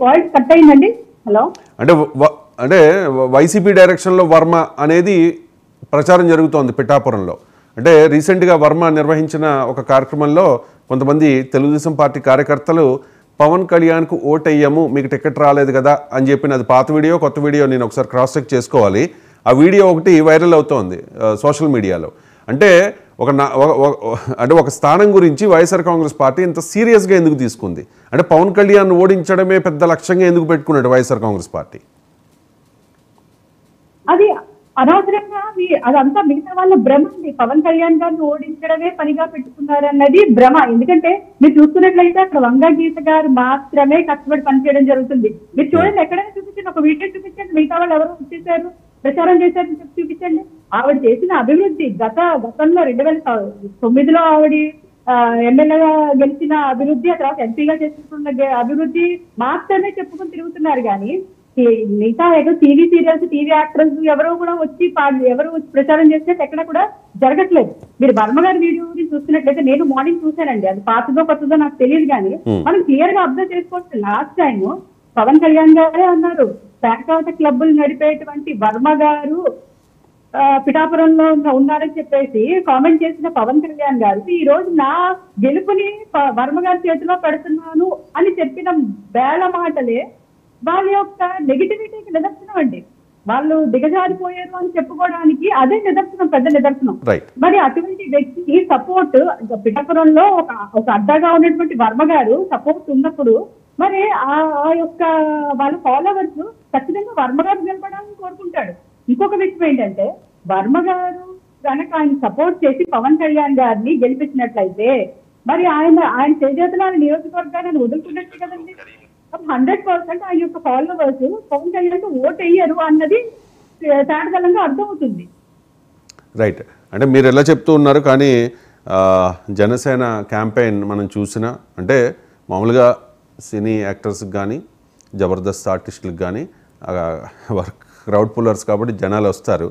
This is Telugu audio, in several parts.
వాయిస్ కట్ అయిందండి. హలో, అంటే వైసీపీ డైరెక్షన్లో వర్మ అనేది ప్రచారం జరుగుతోంది పిఠాపురంలో. అంటే రీసెంట్గా వర్మ నిర్వహించిన ఒక కార్యక్రమంలో కొంతమంది తెలుగుదేశం పార్టీ కార్యకర్తలు పవన్ కళ్యాణ్కు ఓటెయ్యము, మీకు టికెట్ రాలేదు కదా అని చెప్పిన, అది పాత వీడియో కొత్త వీడియో నేను ఒకసారి క్రాస్ చెక్ చేసుకోవాలి. ఆ వీడియో ఒకటి వైరల్ అవుతోంది సోషల్ మీడియాలో. అంటే ఒక స్థానం గురించి వైఎస్ఆర్ కాంగ్రెస్ పార్టీ ఇంత సీరియస్గా ఎందుకు తీసుకుంది? అంటే పవన్ కళ్యాణ్ ఓడించడమే పెద్ద లక్ష్యంగా ఎందుకు పెట్టుకున్నాడు వైఎస్ఆర్ కాంగ్రెస్ పార్టీ? అది అనవసరంగా అదంతా మిగతా వాళ్ళ భ్రమ అండి. పవన్ కళ్యాణ్ గారిని ఓడించడమే పనిగా పెట్టుకున్నారన్నది భ్రమ. ఎందుకంటే మీరు చూస్తున్నట్లయితే అక్కడ వంగ గీత గారు మాత్రమే కష్టపడి పనిచేయడం జరుగుతుంది. మీరు చూడండి, ఎక్కడైనా చూపించండి, ఒక వీడియో చూపించండి, మిగతా వాళ్ళు ఎవరు వచ్చేసారు, ప్రచారం చేశారని చెప్పి చూపించండి. ఆవిడ చేసిన అభివృద్ధి గతంలో 2009లో ఆవిడ ఎమ్మెల్యేగా గెలిచిన అభివృద్ధి, ఆ తర్వాత ఎంపీగా చేసుకుంటున్న అభివృద్ధి మాత్రమే చెప్పుకొని తిరుగుతున్నారు. కానీ మిగతా ఏదో టీవీ సీరియల్స్, టీవీ యాక్టర్స్ ఎవరో కూడా వచ్చి ప్రచారం చేస్తే ఎక్కడ కూడా జరగట్లేదు. మీరు వర్మ గారి వీడియో గురించి చూస్తున్నట్లయితే, నేను మార్నింగ్ చూశానండి, అది పాతదో కొత్తదో నాకు తెలియదు, కానీ మనం క్లియర్ గా అబ్జర్వ్ చేసుకోవచ్చు. లాస్ట్ టైం పవన్ కళ్యాణ్ గారే అన్నారు, పేకాట క్లబ్బులు నడిపేటువంటి వర్మ గారు పిఠాపురంలో ఉన్నారని చెప్పేసి కామెంట్ చేసిన పవన్ కళ్యాణ్ గారు ఈ రోజు నా గెలుపుని వర్మ గారి చేతిలో పెడుతున్నాను అని చెప్పిన వేల మాటలే వాళ్ళ యొక్క నెగిటివిటీకి నిదర్శనం అండి. వాళ్ళు దిగజారిపోయారు అని చెప్పుకోవడానికి అదే నిదర్శనం, పెద్ద నిదర్శనం. మరి అటువంటి వ్యక్తికి సపోర్ట్ పిఠాపురంలో ఒక అడ్డాగా ఉన్నటువంటి వర్మ గారు సపోర్ట్ ఉన్నప్పుడు మరి ఆ యొక్క వాళ్ళ ఫాలోవర్స్ ఖచ్చితంగా వర్మ గారు నిలబడాలని కోరుకుంటాడు. ఇంకొక విషయం ఏంటంటే, వర్మ గారు కనుక ఆయన సపోర్ట్ చేసి పవన్ కళ్యాణ్ గారిని గెలిపించినట్లయితే మరి ఆయన చేజేతుల నియోజకవర్గాన్ని వదులుకున్నట్టు కదండి. 100% ఆయన యొక్క ఫాలోవర్స్ పవన్ కళ్యాణ్ ఓట్ వేయరు అన్నది తేటతెల్లంగా అర్థమవుతుంది. రైట్. అంటే మీరు ఎలా చెప్తూ ఉన్నారు, కానీ జనసేన క్యాంపెయిన్ మనం చూసినా, అంటే మామూలుగా సినీ యాక్టర్స్కి కానీ జబర్దస్త్ ఆర్టిస్టులకు కానీ క్రౌడ్ పుల్లర్స్ కాబట్టి జనాలు వస్తారు.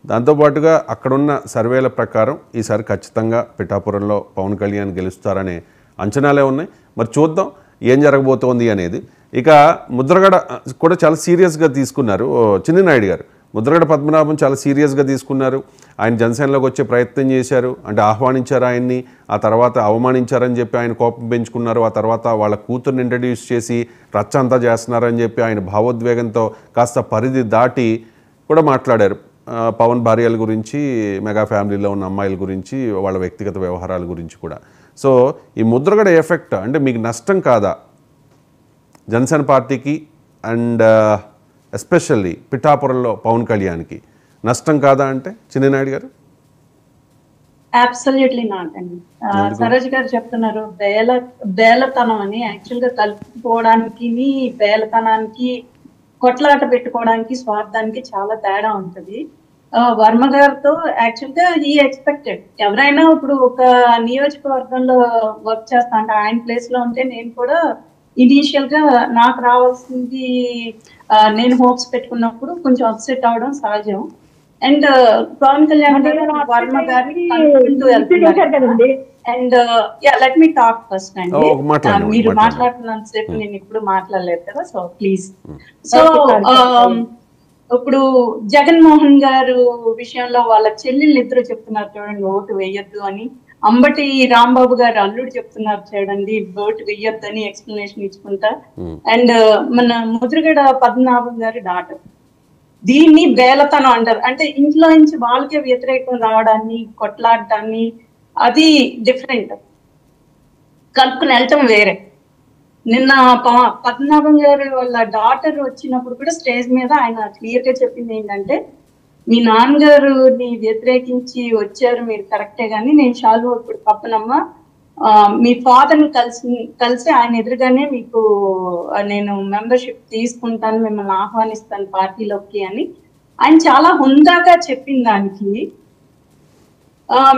దాంతోపాటుగా అక్కడున్న సర్వేల ప్రకారం ఈసారి ఖచ్చితంగా పిఠాపురంలో పవన్ కళ్యాణ్ గెలుస్తారనే అంచనాలే ఉన్నాయి. మరి చూద్దాం ఏం జరగబోతోంది అనేది. ఇక ముద్రగడ కూడా చాలా సీరియస్గా తీసుకున్నారు చిన్నినాయుడు గారు. ముద్రగడ పద్మనాభం చాలా సీరియస్గా తీసుకున్నారు. ఆయన జనసేనలోకి వచ్చే ప్రయత్నం చేశారు, అంటే ఆహ్వానించారు ఆయన్ని, ఆ తర్వాత అవమానించారని చెప్పి ఆయన కోపం పెంచుకున్నారు. ఆ తర్వాత వాళ్ళ కూతుర్ని ఇంట్రడ్యూస్ చేసి రచ్చ అంతా చేస్తున్నారని చెప్పి ఆయన భావోద్వేగంతో కాస్త పరిధి దాటి కూడా మాట్లాడారు. పవన్ భార్యల గురించి, మెగా ఫ్యామిలీలో ఉన్న అమ్మాయిల గురించి, వాళ్ళ వ్యక్తిగత వ్యవహారాల గురించి కూడా. సో ఈ ముద్రగడ ఎఫెక్ట్ అంటే మీకు నష్టం కాదా జనసేన పార్టీకి అండ్ ఎస్పెషల్లీ పిఠాపురంలో పవన్ కళ్యాణ్కి నష్టం కాదా అంటే చిన్నినాయుడు గారు? అబ్సల్యూట్లీ నాట్ అండి. సరోజ్ గారు చెప్తున్నారు బేలతనం అని. యాక్చువల్ గా కలుపుకోవడానికి, బేలతనానికి, కొట్లాట పెట్టుకోవడానికి, స్వార్థానికి చాలా తేడా ఉంటుంది. వర్మ గారితో యాక్చువల్ గా ఈ ఎక్స్పెక్టెడ్, ఎవరైనా ఇప్పుడు ఒక నియోజకవర్గంలో వర్క్ చేస్తా అంటే ఆయన ప్లేస్ లో ఉంటే నేను కూడా ఇనీషియల్ గా నాకు రావాల్సింది నేను హోప్స్ పెట్టుకున్నప్పుడు కొంచెం అప్సెట్ అవడం సహజం. అండ్ పవన్ కళ్యాణ్ గారు వర్మ గారిని కలుపుకుంటూ and let me talk first అండి. మీరు మాట్లాడుతున్నంత సేపు నేను ఇప్పుడు మాట్లాడలేదు కదా, సో ప్లీజ్. సో ఇప్పుడు జగన్మోహన్ గారు విషయంలో వాళ్ళ చెల్లెళ్ళు ఇద్దరు చెప్తున్నారు చూడండి ఓటు వేయొద్దు అని. అంబటి రాంబాబు గారు అల్లుడు చెప్తున్నారు చూడండి ఓటు వేయొద్దు అని ఎక్స్ప్లెనేషన్ ఇచ్చుకుంటా. అండ్ మన ముద్రగడ పద్మనాభం గారి డాటర్. దీన్ని బేలతనం అంటారు. అంటే ఇంట్లో నుంచి వాళ్ళకే వ్యతిరేకం రావడాన్ని, కొట్లాడటాన్ని, అది డిఫరెంట్. కలుపుకుని వెళ్ళటం వేరే. నిన్న పద్మనాభం గారు వాళ్ళ డాటర్ వచ్చినప్పుడు కూడా స్టేజ్ మీద ఆయన క్లియర్ గా చెప్పింది ఏంటంటే, మీ నాన్నగారుని వ్యతిరేకించి వచ్చారు మీరు కరెక్టే, గానీ నేను షాలు ఇప్పుడు పప్పనమ్మ మీ ఫాదర్ ని కలిసి ఆయన ఎదురుగానే మీకు నేను మెంబర్షిప్ తీసుకుంటాను, మిమ్మల్ని ఆహ్వానిస్తాను పార్టీలోకి అని ఆయన చాలా హుందాగా చెప్పిన దానికి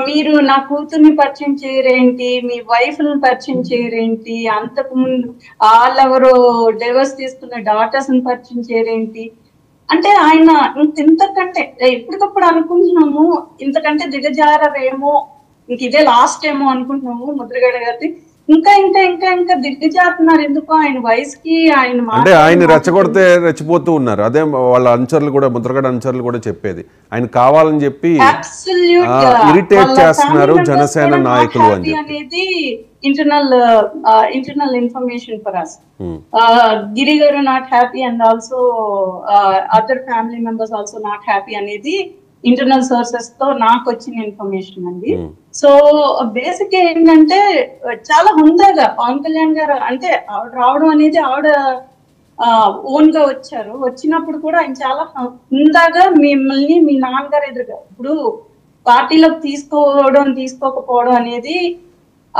మీరు నా కూతుర్ని పరిచయం చేయరేంటి, మీ వైఫ్ ని పరిచయం చేయరేంటి, అంతకు ముందు వాళ్ళెవరో డైవర్స్ తీసుకున్న డాటర్స్ ని పరిచయం చేయరేంటి అంటే ఆయన ఇంతకంటే ఎప్పటికప్పుడు అనుకుంటున్నాము ఇంతకంటే దిగజారేమో, ఇంక ఇదే లాస్ట్ ఏమో అనుకుంటున్నాము ముద్రగడ గారి. ఇంకా ఇంకా ఇంకా ఇంకా దిగ్గుచేస్తున్నారు. ఎందుకు ఆయన వయసుకి ఆయన అంటే ఆయన రెచ్చగొడితే రెచ్చిపోతూ ఉన్నారు. అదే వాళ్ళ అనుచరులు కూడా, ముద్రగడ అనుచరులు కూడా చెప్పేది, ఆయన కావాలని చెప్పి ఇరిటేట్ చేస్తున్నారు జనసేన నాయకులు అని అనేది internal information for us. Giri garu not happy and also other family members also not happy అనేది ఇంటర్నల్ సోర్సెస్ తో నాకు వచ్చిన ఇన్ఫర్మేషన్ అండి. సో బేసిక్ ఏంటంటే చాలా హుందాగా పవన్ కళ్యాణ్ గారు అంటే ఆవిడ రావడం అనేది ఆవిడ ఓన్ గా వచ్చారు. వచ్చినప్పుడు కూడా ఆయన చాలా హుందాగా మిమ్మల్ని మీ నాన్నగారు ఎదురుగా ఇప్పుడు పార్టీలోకి తీసుకోకపోవడం అనేది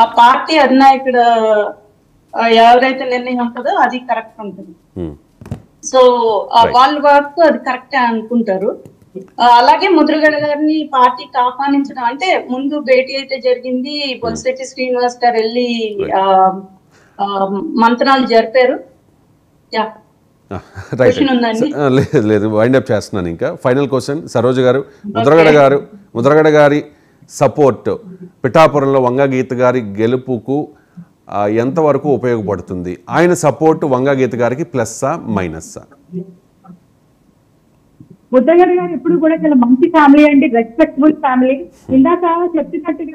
ఆ పార్టీ అధినాయకుడు ఎవరైతే నిర్ణయం ఉంటుందో అది కరెక్ట్ ఉంటుంది. సో వాళ్ళ వరకు అది కరెక్టే అనుకుంటారు. అలాగే ముద్రగడ గారిని పార్టీకి ఆహ్వానించడం అంటే ముందు భేటీ అయితే జరిగింది. బొలిశెట్టి శ్రీనివాస్ గారు వెళ్ళి మంత్రాలు జరిపారు. లేదు వైండప్ చేస్తున్నాను. ఇంకా ఫైనల్ క్వశ్చన్ సరోజ గారు, ముద్రగడ గారి సపోర్ట్ పిఠాపురంలో వంగ గీత గారి గెలుపుకు ఎంతవరకు ఉపయోగపడుతుంది? ఆయన సపోర్ట్ వంగ గీత గారికి ప్లస్సా మైనస్సా? ముద్రగడ గారు ఎప్పుడు కూడా చాలా మంచి ఫ్యామిలీ అండి, రెస్పెక్టబుల్ ఫ్యామిలీ. ఇందాక చెప్పినట్టుగా